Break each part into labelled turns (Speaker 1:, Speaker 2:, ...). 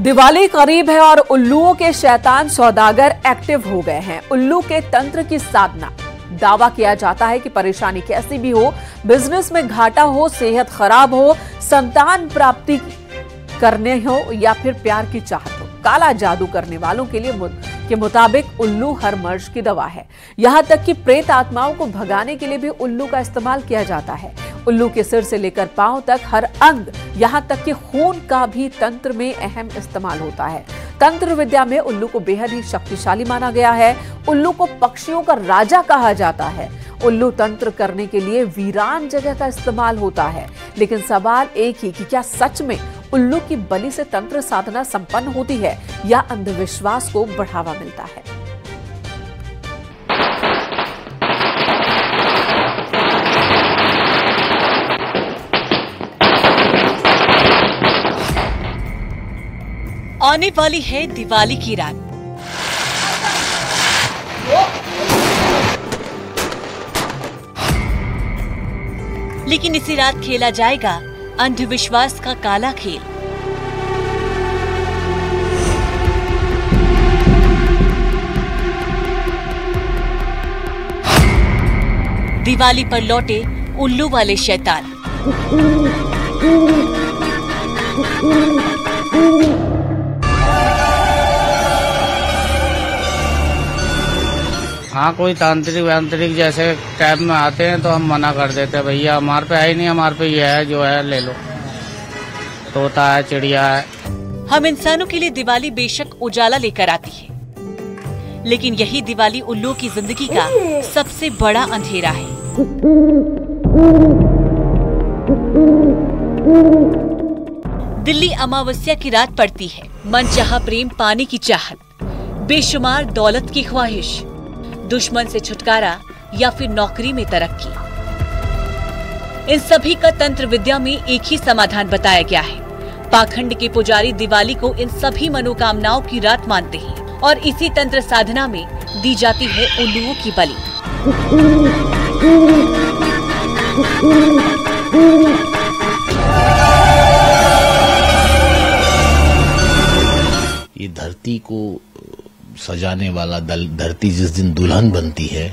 Speaker 1: दिवाली करीब है और उल्लुओं के शैतान सौदागर एक्टिव हो गए हैं। उल्लू के तंत्र की साधना। दावा किया जाता है कि परेशानी कैसी भी हो, बिजनेस में घाटा हो, सेहत खराब हो, संतान प्राप्ति करने हो या फिर प्यार की चाहत हो, काला जादू करने वालों के मुताबिक उल्लू हर मर्ज की दवा है। यहां तक कि प्रेत आत्माओं को भगाने के लिए भी उल्लू का इस्तेमाल किया जाता है। उल्लू के सिर से लेकर पांव तक हर अंग, यहां तक कि खून का भी तंत्र में अहम इस्तेमाल होता है। तंत्र विद्या में उल्लू को बेहद ही शक्तिशाली माना गया है। उल्लू को पक्षियों का राजा कहा जाता है। उल्लू तंत्र करने के लिए वीरान जगह का इस्तेमाल होता है। लेकिन सवाल एक ही कि क्या सच में उल्लू की बलि से तंत्र साधना संपन्न होती है या अंधविश्वास को बढ़ावा मिलता है?
Speaker 2: आने वाली है दिवाली की रात। लेकिन इसी रात खेला जाएगा अंधविश्वास का काला खेल। दिवाली पर लौटे उल्लू वाले शैतान।
Speaker 3: हाँ, कोई तांत्रिक वांत्रिक जैसे टाइप में आते हैं तो हम मना कर देते हैं, भैया हमारे पे है ही नहीं, हमारे पे ये है जो है ले लो। तोता है, चिड़िया है।
Speaker 2: हम इंसानों के लिए दिवाली बेशक उजाला लेकर आती है, लेकिन यही दिवाली उल्लू की जिंदगी का सबसे बड़ा अंधेरा है। दिल्ली अमावस्या की रात पड़ती है। मनचाहा प्रेम पाने की चाहत, बेशुमार दौलत की ख्वाहिश, दुश्मन से छुटकारा या फिर नौकरी में तरक्की। इन सभी का तंत्र विद्या में एक ही समाधान बताया गया है। पाखंड के पुजारी दिवाली को इन सभी मनोकामनाओं की रात मानते हैं और इसी तंत्र साधना में दी जाती है उल्लुओं की बलि।
Speaker 4: ये धरती को सजाने वाला धरती जिस दिन दुल्हन बनती है,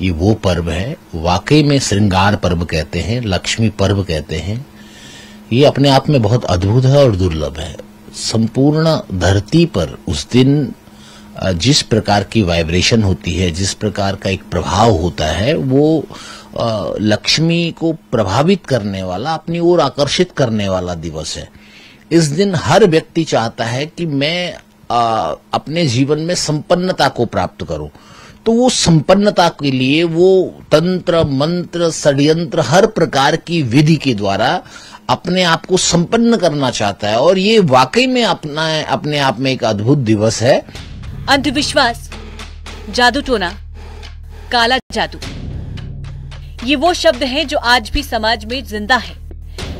Speaker 4: ये वो पर्व है। वाकई में श्रृंगार पर्व कहते हैं, लक्ष्मी पर्व कहते हैं। ये अपने आप में बहुत अद्भुत है और दुर्लभ है। संपूर्ण धरती पर उस दिन जिस प्रकार की वाइब्रेशन होती है, जिस प्रकार का एक प्रभाव होता है, वो लक्ष्मी को प्रभावित करने वाला, अपनी ओर आकर्षित करने वाला दिवस है। इस दिन हर व्यक्ति चाहता है कि मैं अपने जीवन में संपन्नता को प्राप्त करूं, तो वो संपन्नता के लिए वो तंत्र मंत्र षड्यंत्र हर प्रकार की विधि के द्वारा अपने आप को संपन्न करना चाहता है। और ये वाकई में अपने आप में एक अद्भुत दिवस है।
Speaker 2: अंधविश्वास, जादू टोना, काला जादू, ये वो शब्द हैं जो आज भी समाज में जिंदा है।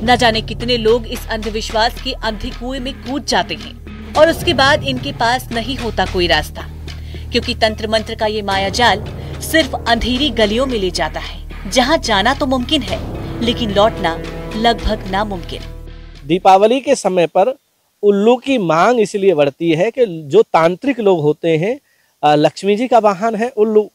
Speaker 2: न जाने कितने लोग इस अंधविश्वास के अंधे कुएं में कूद जाते हैं और उसके बाद इनके पास नहीं होता कोई रास्ता, क्योंकि तंत्र मंत्र का ये मायाजाल सिर्फ अंधेरी गलियों में ले जाता है, जहां जाना तो मुमकिन है लेकिन लौटना लगभग नामुमकिन।
Speaker 5: दीपावली के समय पर उल्लू की मांग इसलिए बढ़ती है कि जो तांत्रिक लोग होते हैं, लक्ष्मी जी का वाहन है उल्लू,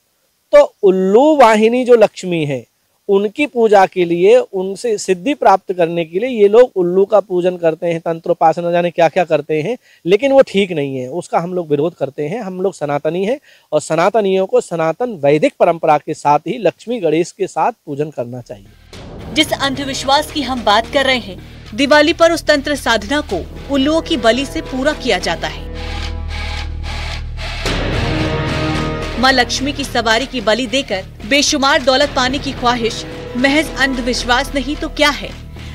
Speaker 5: तो उल्लू वाहिनी जो लक्ष्मी है उनकी पूजा के लिए, उनसे सिद्धि प्राप्त करने के लिए ये लोग उल्लू का पूजन करते हैं, तंत्रोपासना जाने क्या क्या करते हैं। लेकिन वो ठीक नहीं है, उसका हम लोग विरोध करते हैं। हम लोग सनातनी हैं और सनातनियों को सनातन वैदिक परंपरा के साथ ही लक्ष्मी गणेश के साथ पूजन करना चाहिए।
Speaker 2: जिस अंधविश्वास की हम बात कर रहे हैं, दिवाली पर उस तंत्र साधना को उल्लुओं की बलि से पूरा किया जाता है। माँ लक्ष्मी की सवारी की बलि देकर बेशुमार दौलत पाने की ख्वाहिश महज अंधविश्वास नहीं तो क्या है,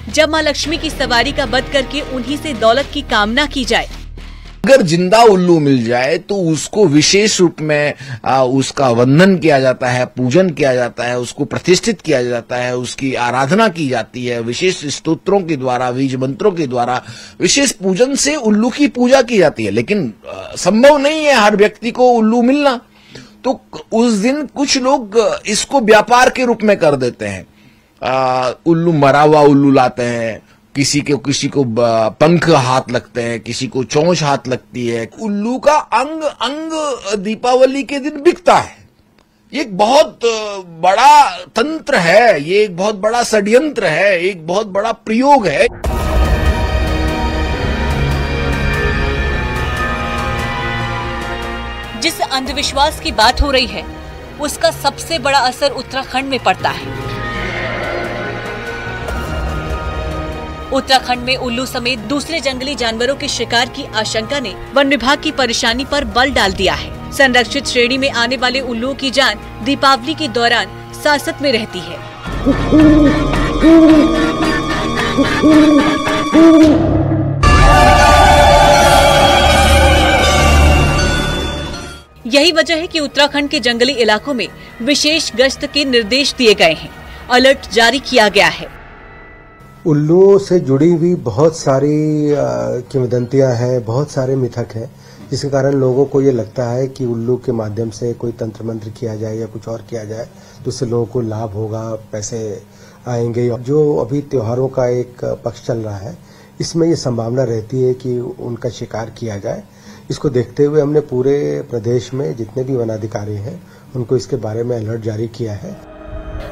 Speaker 2: जब माँ लक्ष्मी की सवारी का वध करके उन्हीं से दौलत की कामना की जाए।
Speaker 6: अगर जिंदा उल्लू मिल जाए तो उसको विशेष रूप में उसका वंदन किया जाता है, पूजन किया जाता है, उसको प्रतिष्ठित किया जाता है, उसकी आराधना की जाती है, विशेष स्तोत्रों के द्वारा, बीज मंत्रों के द्वारा विशेष पूजन से उल्लू की पूजा की जाती है। लेकिन संभव नहीं है हर व्यक्ति को उल्लू मिलना, तो उस दिन कुछ लोग इसको व्यापार के रूप में कर देते हैं। उल्लू मरा हुआ उल्लू लाते हैं, किसी को पंख हाथ लगते हैं, किसी को चोंच हाथ लगती है। उल्लू का अंग अंग दीपावली के दिन बिकता है। ये एक बहुत बड़ा तंत्र है, ये एक बहुत बड़ा षड्यंत्र है, एक बहुत बड़ा प्रयोग है।
Speaker 2: जिस अंधविश्वास की बात हो रही है उसका सबसे बड़ा असर उत्तराखंड में पड़ता है। उत्तराखंड में उल्लू समेत दूसरे जंगली जानवरों के शिकार की आशंका ने वन विभाग की परेशानी पर बल डाल दिया है। संरक्षित श्रेणी में आने वाले उल्लुओं की जान दीपावली के दौरान सासत में रहती है। यही वजह है कि उत्तराखंड के जंगली इलाकों में विशेष गश्त के निर्देश दिए गए हैं, अलर्ट जारी किया गया है।
Speaker 7: उल्लुओं से जुड़ी हुई बहुत सारी किंवदंतियां हैं, बहुत सारे मिथक हैं, जिसके कारण लोगों को ये लगता है कि उल्लू के माध्यम से कोई तंत्र मंत्र किया जाए या कुछ और किया जाए तो उससे लोगों को लाभ होगा, पैसे आएंगे। जो अभी त्योहारों का एक पक्ष चल रहा है, इसमें ये संभावना रहती है कि उनका शिकार किया जाए। इसको देखते हुए हमने पूरे प्रदेश में जितने भी वनाधिकारी हैं उनको इसके बारे में अलर्ट जारी किया है।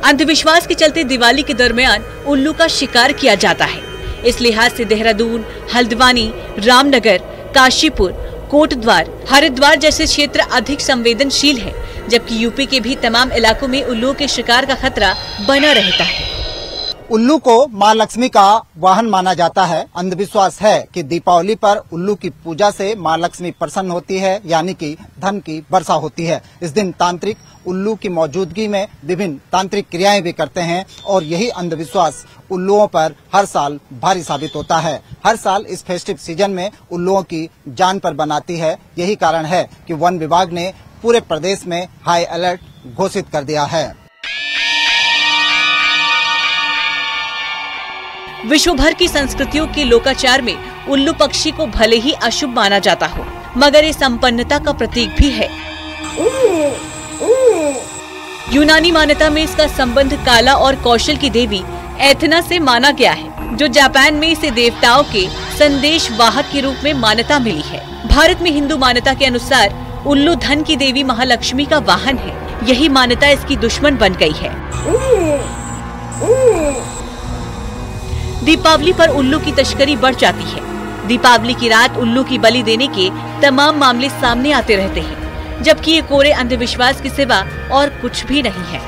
Speaker 2: अंधविश्वास के चलते दिवाली के दरमियान उल्लू का शिकार किया जाता है। इस लिहाज से देहरादून, हल्द्वानी, रामनगर, काशीपुर, कोटद्वार, हरिद्वार जैसे क्षेत्र अधिक संवेदनशील हैं, जबकि यूपी के भी तमाम इलाकों में उल्लुओं के शिकार का खतरा बना रहता है।
Speaker 8: उल्लू को मां लक्ष्मी का वाहन माना जाता है। अंधविश्वास है कि दीपावली पर उल्लू की पूजा से मां लक्ष्मी प्रसन्न होती है, यानी कि धन की वर्षा होती है। इस दिन तांत्रिक उल्लू की मौजूदगी में विभिन्न तांत्रिक क्रियाएं भी करते हैं और यही अंधविश्वास उल्लुओं पर हर साल भारी साबित होता है। हर साल इस फेस्टिव सीजन में उल्लुओं की जान पर बनाती है। यही कारण है कि वन विभाग ने पूरे प्रदेश में हाई अलर्ट घोषित कर दिया है।
Speaker 2: विश्व भर की संस्कृतियों के लोकाचार में उल्लू पक्षी को भले ही अशुभ माना जाता हो, मगर ये संपन्नता का प्रतीक भी है। यूनानी मान्यता में इसका संबंध काला और कौशल की देवी एथना से माना गया है, जो जापान में इसे देवताओं के संदेश वाहक के रूप में मान्यता मिली है। भारत में हिंदू मान्यता के अनुसार उल्लू धन की देवी महालक्ष्मी का वाहन है। यही मान्यता इसकी दुश्मन बन गई है। दीपावली पर उल्लू की तस्करी बढ़ जाती है। दीपावली की रात उल्लू की बलि देने के तमाम मामले सामने आते रहते हैं, जबकि ये कोरे अंधविश्वास के सिवा और कुछ भी नहीं है।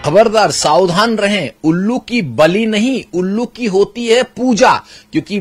Speaker 6: खबरदार, सावधान रहें। उल्लू की बलि नहीं, उल्लू की होती है पूजा, क्योंकि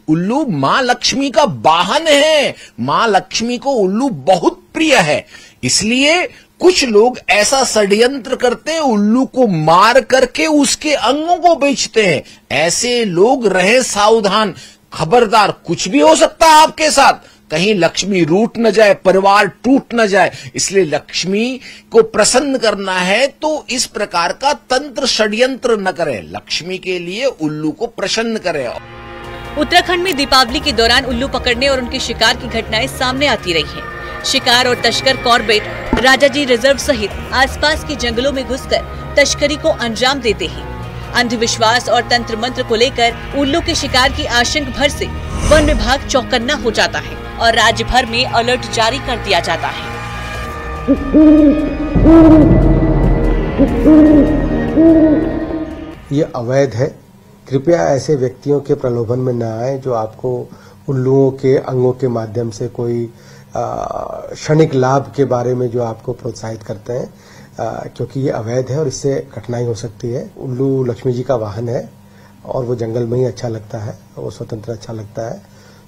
Speaker 6: उल्लू मां लक्ष्मी का वाहन है। मां लक्ष्मी को उल्लू बहुत प्रिय है, इसलिए कुछ लोग ऐसा षड्यंत्र करते हैं, उल्लू को मार करके उसके अंगों को बेचते हैं। ऐसे लोग रहे सावधान। खबरदार, कुछ भी हो सकता है आपके साथ। कहीं लक्ष्मी रूठ न जाए, परिवार टूट न जाए। इसलिए लक्ष्मी को प्रसन्न करना है तो इस प्रकार का तंत्र षड्यंत्र न करें। लक्ष्मी के लिए उल्लू को प्रसन्न करें।
Speaker 2: उत्तराखंड में दीपावली के दौरान उल्लू पकड़ने और उनके शिकार की घटनाएं सामने आती रही हैं। शिकार और तस्कर कॉर्बेट, राजाजी रिजर्व सहित आसपास के जंगलों में घुसकर तस्करी को अंजाम देते हैं। अंधविश्वास और तंत्र मंत्र को लेकर उल्लू के शिकार की आशंका भर से वन विभाग चौकन्ना हो जाता है और राज्य भर में अलर्ट जारी कर दिया जाता है।
Speaker 7: ये अवैध है। कृपया ऐसे व्यक्तियों के प्रलोभन में न आए जो आपको उल्लुओं के अंगों के माध्यम से कोई क्षणिक लाभ के बारे में जो आपको प्रोत्साहित करते हैं, क्योंकि ये अवैध है और इससे कठिनाई हो सकती है। उल्लू लक्ष्मी जी का वाहन है और वो जंगल में ही अच्छा लगता है, वो स्वतंत्र अच्छा लगता है।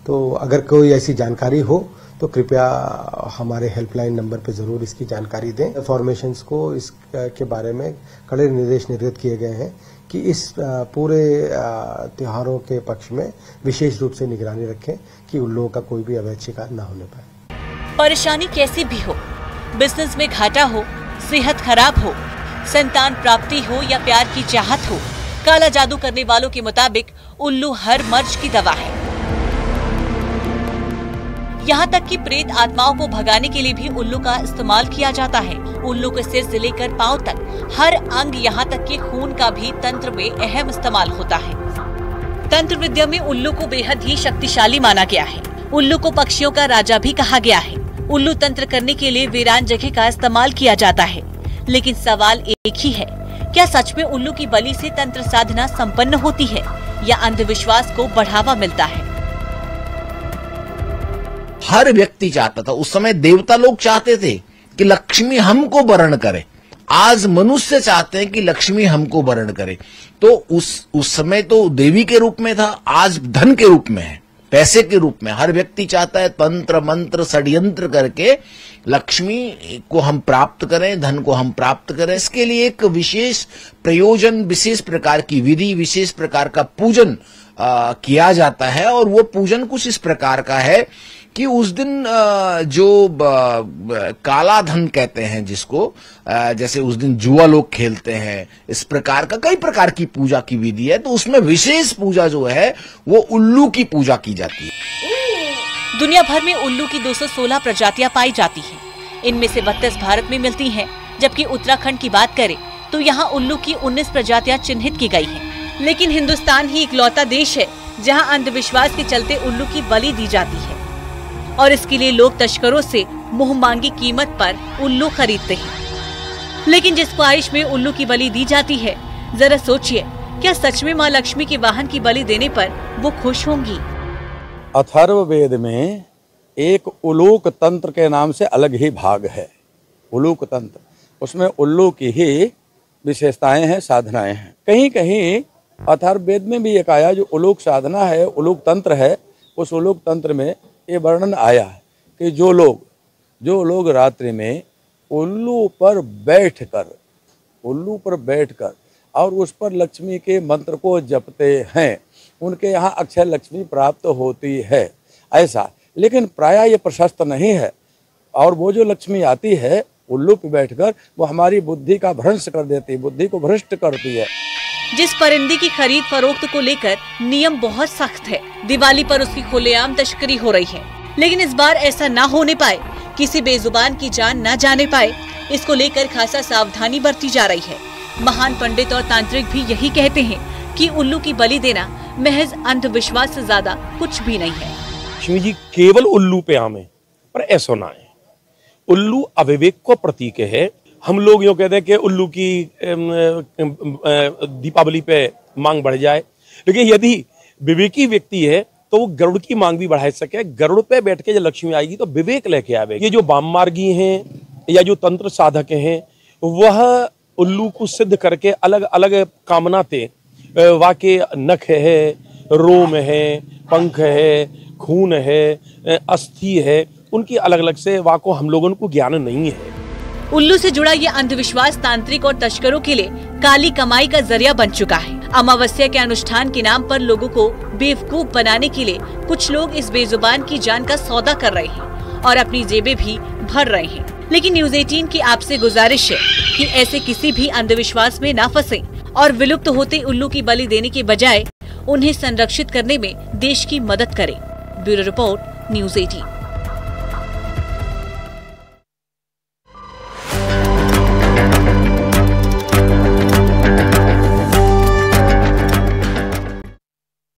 Speaker 7: तो अगर कोई ऐसी जानकारी हो तो कृपया हमारे हेल्पलाइन नंबर पे जरूर इसकी जानकारी दें। इन्फॉर्मेशंस को इसके बारे में कड़े निर्देश निर्गत किए गए हैं कि इस पूरे त्योहारों के पक्ष में विशेष रूप से निगरानी रखें कि उल्लुओं का कोई भी अवैध शिकार न होने पाए।
Speaker 2: परेशानी कैसी भी हो, बिजनेस में घाटा हो, सेहत खराब हो, संतान प्राप्ति हो या प्यार की चाहत हो, काला जादू करने वालों के मुताबिक उल्लू हर मर्ज की दवा है। यहाँ तक कि प्रेत आत्माओं को भगाने के लिए भी उल्लू का इस्तेमाल किया जाता है। उल्लू के सिर से लेकर पांव तक हर अंग, यहाँ तक कि खून का भी तंत्र में अहम इस्तेमाल होता है। तंत्र विद्या में उल्लू को बेहद ही शक्तिशाली माना गया है। उल्लू को पक्षियों का राजा भी कहा गया है। उल्लू तंत्र करने के लिए वीरान जगह का इस्तेमाल किया जाता है। लेकिन सवाल एक ही है, क्या सच में उल्लू की बलि से तंत्र साधना संपन्न होती है या अंधविश्वास को बढ़ावा मिलता है?
Speaker 6: हर व्यक्ति चाहता था, उस समय देवता लोग चाहते थे कि लक्ष्मी हमको वरण करे। आज मनुष्य चाहते हैं कि लक्ष्मी हमको वरण करे। तो उस समय तो देवी के रूप में था, आज धन के रूप में है, पैसे के रूप में। हर व्यक्ति चाहता है तंत्र मंत्र षड्यंत्र करके लक्ष्मी को हम प्राप्त करें, धन को हम प्राप्त करें। इसके लिए एक विशेष प्रयोजन, विशेष प्रकार की विधि, विशेष प्रकार का पूजन किया जाता है। और वो पूजन कुछ इस प्रकार का है कि उस दिन जो काला धन कहते हैं जिसको, जैसे उस दिन जुआ लोग खेलते हैं, इस प्रकार का कई प्रकार की पूजा की विधि है। तो उसमें विशेष पूजा जो है वो उल्लू की पूजा की जाती है।
Speaker 2: दुनिया भर में उल्लू की 216 प्रजातियां पाई जाती हैं। इनमें से 32 भारत में मिलती हैं, जबकि उत्तराखंड की बात करें तो यहाँ उल्लू की 19 प्रजातियां चिन्हित की गई हैं। लेकिन हिंदुस्तान ही इकलौता देश है जहाँ अंधविश्वास के चलते उल्लू की बलि दी जाती है और इसके लिए लोग तस्करों से मुंह मांगी कीमत पर उल्लू खरीदते हैं। लेकिन जिस ख्वाहिश में उल्लू की बलि दी जाती है, जरा सोचिए, क्या सच में माँ लक्ष्मी के वाहन की बलि देने पर वो खुश होंगी?
Speaker 9: अथर्ववेद में एक उलूक तंत्र के नाम से अलग ही भाग है। उलूक तंत्र, उसमें उल्लू की ही विशेषताएं हैं, साधनाएं हैं। कहीं कहीं अथर्ववेद में भी एक आया जो उलूक साधना है, उलूक तंत्र है। उस उलूक तंत्र में ये वर्णन आया है कि जो लोग रात्रि में उल्लू पर बैठकर और उस पर लक्ष्मी के मंत्र को जपते हैं, उनके यहाँ अक्षय लक्ष्मी प्राप्त होती है, ऐसा। लेकिन प्रायः ये प्रशस्त नहीं है। और वो जो लक्ष्मी आती है उल्लू पे बैठकर, वो हमारी बुद्धि का भ्रंश कर देती है, बुद्धि को भ्रष्ट करती है।
Speaker 2: जिस परिंदे की खरीद फरोख्त को लेकर नियम बहुत सख्त है, दिवाली पर उसकी खुलेआम तस्करी हो रही है। लेकिन इस बार ऐसा ना होने पाए, किसी बेजुबान की जान न जाने पाए, इसको लेकर खासा सावधानी बरती जा रही है। महान पंडित और तांत्रिक भी यही कहते हैं कि उल्लू की बलि देना महज अंधविश्वास से ज्यादा कुछ भी नहीं है।
Speaker 10: लक्ष्मी जी केवल उल्लू पे आमे, पर ऐसा ना है। उल्लू अविवेक को प्रतीक है। हम लोग यूँ कहते हैं कि उल्लू की दीपावली पे मांग बढ़ जाए, लेकिन यदि विवेकी व्यक्ति है तो वो गरुड़ की मांग भी बढ़ा सके। गरुड़ पे बैठ के जब लक्ष्मी आएगी तो विवेक लेके आवेगी। ये जो वाम मार्गी हैं या जो तंत्र साधक हैं, वह उल्लू को सिद्ध करके अलग अलग कामना थे। वाके नख है, रोम है, पंख है, खून है, अस्थि है, उनकी अलग अलग से वाको हम लोगों को ज्ञान नहीं है।
Speaker 2: उल्लू से जुड़ा ये अंधविश्वास तांत्रिक और तस्करों के लिए काली कमाई का जरिया बन चुका है। अमावस्या के अनुष्ठान के नाम पर लोगों को बेवकूफ बनाने के लिए कुछ लोग इस बेजुबान की जान का सौदा कर रहे हैं और अपनी जेबें भी भर रहे हैं। लेकिन न्यूज़ 18 की आपसे गुजारिश है कि ऐसे किसी भी अंधविश्वास में ना फंसे और विलुप्त होते उल्लू की बलि देने के बजाय उन्हें संरक्षित करने में देश की मदद करें। Bureau report, news 18।